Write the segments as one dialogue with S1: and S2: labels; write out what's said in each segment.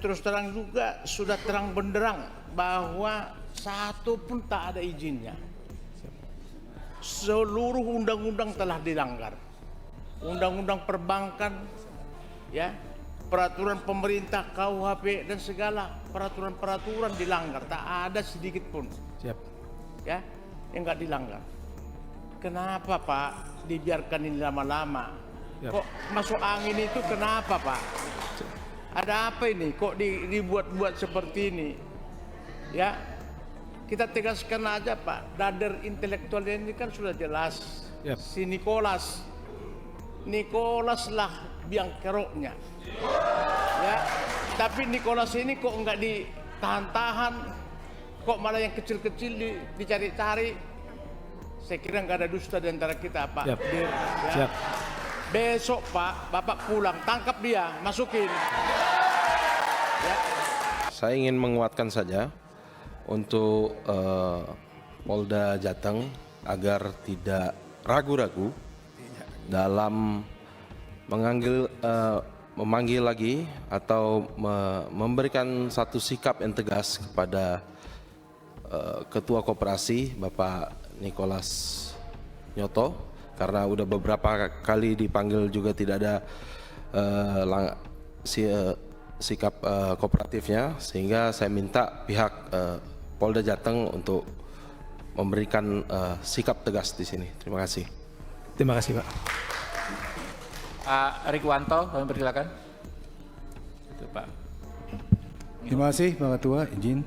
S1: Terus terang juga sudah terang benderang bahwa satu pun tak ada izinnya. Seluruh undang-undang telah dilanggar. Undang-undang perbankan, ya, peraturan pemerintah, KUHP dan segala peraturan-peraturan dilanggar. Tak ada sedikit pun,
S2: Siap.
S1: ya, yang nggak dilanggar. Kenapa Pak dibiarkan ini lama-lama?
S2: Yap.
S1: Kok masuk angin itu kenapa Pak? Ada apa ini? Kok dibuat-buat seperti ini? Ya, kita tegaskan aja Pak. Dader intelektual ini kan sudah jelas.
S2: Yap.
S1: Si Nicholas lah biang keroknya. Ya, tapi Nicholas ini kok nggak ditahan-tahan? Kok malah yang kecil-kecil dicari-cari? Saya kira nggak ada dusta di antara kita Pak.
S2: Yap.
S1: Ya.
S2: Siap.
S1: Besok Pak, Bapak pulang, tangkap dia, masukin. Ya.
S3: Saya ingin menguatkan saja untuk Polda Jateng agar tidak ragu-ragu dalam memanggil lagi atau memberikan satu sikap yang tegas kepada Ketua Koperasi Bapak Nicholas Nyoto, karena udah beberapa kali dipanggil juga tidak ada sikap kooperatifnya, sehingga saya minta pihak Polda Jateng untuk memberikan sikap tegas di sini. Terima kasih.
S2: Terima kasih Pak.
S4: Pak Rikwanto, kami persilakan.
S2: Itu Pak.
S5: Terima kasih Pak Ketua, izin.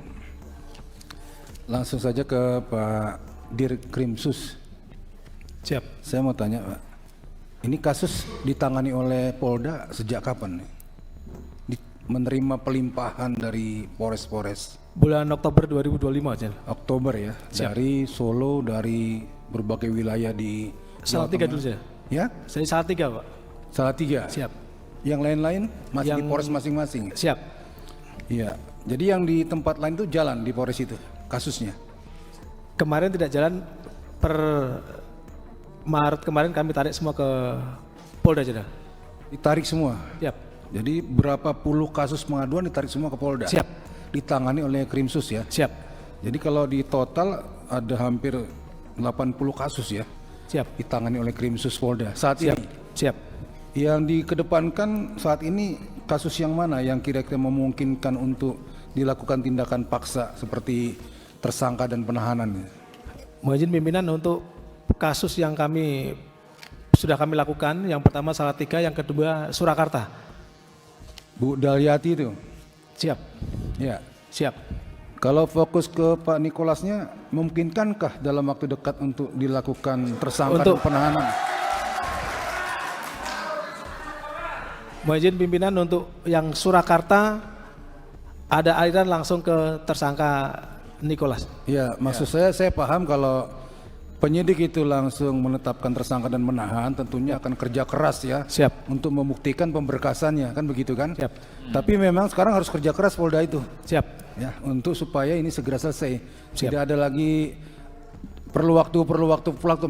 S5: Langsung saja ke Pak Dirkrimsus.
S2: Siap.
S5: Saya mau tanya Pak, ini kasus ditangani oleh Polda sejak kapan nih? Menerima pelimpahan dari Polres-Polres?
S2: Bulan Oktober 2025 aja.
S5: Oktober ya,
S2: Siap.
S5: dari Solo, dari berbagai wilayah di
S2: Salatiga
S5: Jawa
S2: dulu
S5: Tengah.
S2: saya.
S5: Ya,
S2: Saya Salatiga Pak.
S5: Salatiga.
S2: Siap.
S5: Yang lain-lain masih di
S2: Yang-
S5: Polres masing-masing.
S2: Siap.
S5: Iya, jadi yang di tempat lain itu jalan di Polres itu kasusnya.
S2: Kemarin tidak jalan, per Maret kemarin kami tarik semua ke Polda Jateng.
S5: Ditarik semua.
S2: Siap.
S5: Jadi berapa puluh kasus pengaduan ditarik semua ke Polda.
S2: Siap.
S5: Ditangani oleh Krimsus ya.
S2: Siap.
S5: Jadi kalau di total ada hampir 80 kasus ya
S2: Siap.
S5: ditangani oleh Krimsus Polda saat
S2: Siap.
S5: ini.
S2: Siap.
S5: Yang dikedepankan saat ini kasus yang mana yang kira-kira memungkinkan untuk dilakukan tindakan paksa seperti tersangka dan penahanan?
S2: Mohon izin pimpinan untuk kasus yang sudah kami lakukan. Yang pertama Salatiga, yang kedua Surakarta.
S5: Bu Dalyati itu.
S2: Siap.
S5: Ya.
S2: Siap.
S5: Kalau fokus ke Pak Nikolasnya, memungkinkankah dalam waktu dekat untuk dilakukan tersangka dan penahanan?
S2: Mohon izin pimpinan untuk yang Surakarta ada aliran langsung ke tersangka Nicholas.
S5: Ya, maksud saya paham kalau penyidik itu langsung menetapkan tersangka dan menahan, tentunya akan kerja keras ya.
S2: Siap.
S5: Untuk membuktikan pemberkasannya, kan begitu kan?
S2: Siap.
S5: Tapi memang sekarang harus kerja keras Polda itu.
S2: Siap.
S5: Ya, untuk supaya ini segera selesai.
S2: Siap.
S5: Tidak ada lagi perlu waktu,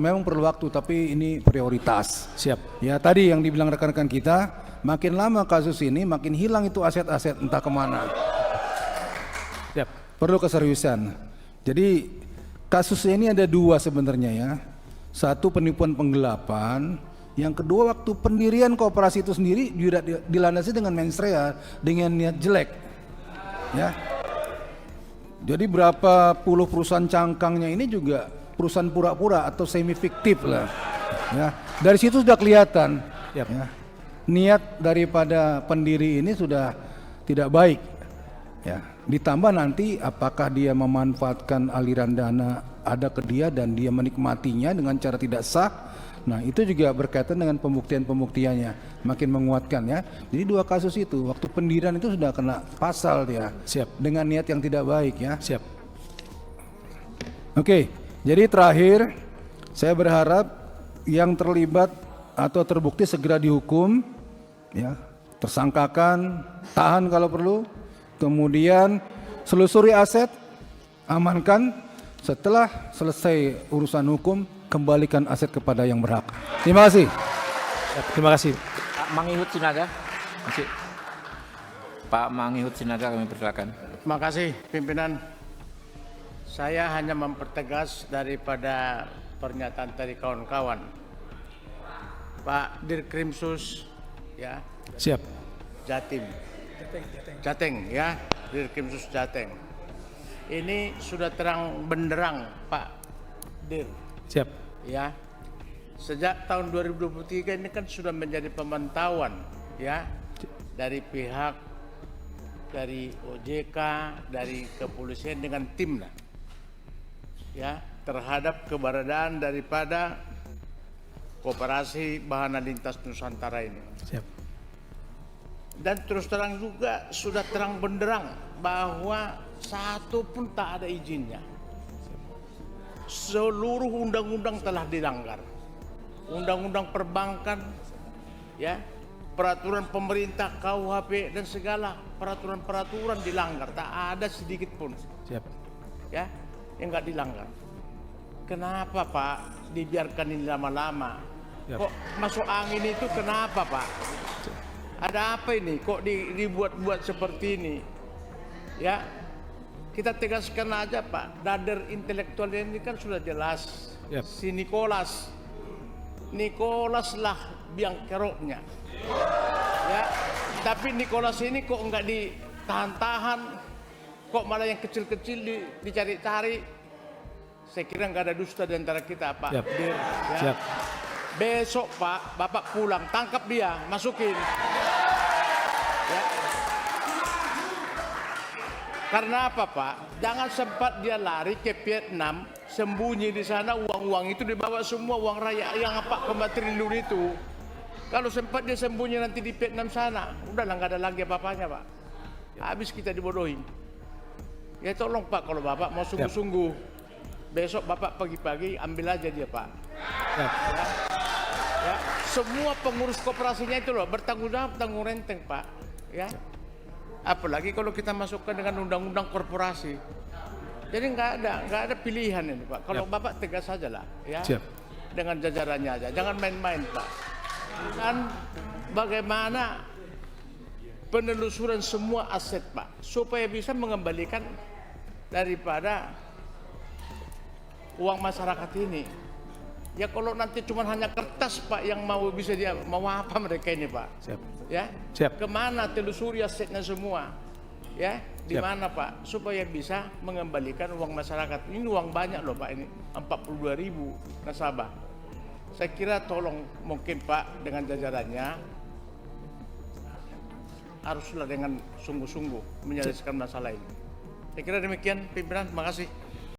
S5: memang perlu waktu, tapi ini prioritas.
S2: Siap.
S5: Ya, tadi yang dibilang rekan-rekan kita, makin lama kasus ini makin hilang itu aset-aset entah kemana.
S2: Siap.
S5: Perlu keseriusan. Jadi kasus ini ada dua sebenarnya ya. Satu penipuan penggelapan, yang kedua waktu pendirian koperasi itu sendiri juga dilandasi dengan mens rea, dengan niat jelek. Ya. Jadi berapa puluh perusahaan cangkangnya ini juga perusahaan pura-pura atau semi fiktif lah. Ya. Dari situ sudah kelihatan.
S2: Yap.
S5: Ya. Niat daripada pendiri ini sudah tidak baik. Ya, ditambah nanti apakah dia memanfaatkan aliran dana ada ke dia dan dia menikmatinya dengan cara tidak sah. Nah, itu juga berkaitan dengan pembuktiannya, makin menguatkan ya. Jadi dua kasus itu, waktu pendirian itu sudah kena pasal dia.
S2: Siap.
S5: Dengan niat yang tidak baik ya.
S2: Siap.
S5: Oke, jadi terakhir saya berharap yang terlibat atau terbukti segera dihukum ya, tersangkakan, tahan kalau perlu. Kemudian selusuri aset, amankan. Setelah selesai urusan hukum, kembalikan aset kepada yang berhak. Terima kasih.
S2: Terima kasih.
S4: Pak Mangihut Sinaga. Masih. Pak Mangihut Sinaga kami persilakan.
S1: Terima kasih pimpinan. Saya hanya mempertegas daripada pernyataan tadi kawan-kawan. Pak Dirkrimsus ya,
S2: Siap.
S1: Jatim. Jateng ya, Dirkrimsus Jateng. Ini sudah terang benderang Pak Dir
S2: Siap.
S1: ya. Sejak tahun 2023 ini kan sudah menjadi pemantauan ya dari pihak dari OJK, dari kepolisian dengan tim lah ya terhadap keberadaan daripada Koperasi Bahana Lintas Nusantara ini.
S2: Siap.
S1: Dan terus terang juga sudah terang benderang bahwa satu pun tak ada izinnya. Seluruh undang-undang telah dilanggar. Undang-undang perbankan, ya, peraturan pemerintah, KUHP dan segala peraturan-peraturan dilanggar. Tak ada sedikit pun,
S2: Siap.
S1: ya, yang nggak dilanggar. Kenapa Pak dibiarkan ini lama-lama?
S2: Yap.
S1: Kok masuk angin itu kenapa Pak? Ada apa ini? Kok dibuat-buat seperti ini? Ya, kita tegaskan aja Pak. Dader intelektual ini kan sudah jelas.
S2: Yap.
S1: Si Nicholas lah biang keroknya. Ya, tapi Nicholas ini kok nggak ditahan-tahan? Kok malah yang kecil-kecil dicari-cari? Saya kira nggak ada dusta di antara kita Pak.
S2: Siap.
S1: Dir, ya.
S2: Siap.
S1: Besok Pak, Bapak pulang, tangkap dia, masukin. Ya. Karena apa Pak? Jangan sempat dia lari ke Vietnam, sembunyi di sana, uang-uang itu dibawa semua, uang rakyat yang 4,4 triliun itu. Kalau sempat dia sembunyi nanti di Vietnam sana, udahlah nggak ada lagi apa-apanya Pak. Habis kita dibodohin. Ya tolong Pak, kalau Bapak mau sungguh-sungguh, besok Bapak pagi-pagi ambil aja dia Pak.
S2: Siap.
S1: Ya, semua pengurus koperasinya itu loh bertanggung jawab, tanggung renteng Pak. Ya, apalagi kalau kita masukkan dengan undang-undang korporasi. Jadi nggak ada pilihan ini Pak. Kalau Bapak tegas saja lah, ya.
S2: Siap.
S1: Dengan jajarannya aja, jangan main-main Pak. Dan bagaimana penelusuran semua aset Pak, supaya bisa mengembalikan daripada uang masyarakat ini. Ya kalau nanti cuma hanya kertas Pak yang bisa dia mau apa mereka ini Pak?
S2: Siap.
S1: Ya.
S2: Siap.
S1: Kemana telusuri asetnya semua? Ya, di
S2: Siap.
S1: mana Pak? Supaya bisa mengembalikan uang masyarakat. Ini uang banyak loh Pak ini, 42.000 nasabah. Saya kira tolong mungkin Pak dengan jajarannya haruslah dengan sungguh-sungguh menyelesaikan masalah ini. Saya kira demikian pimpinan, terima kasih.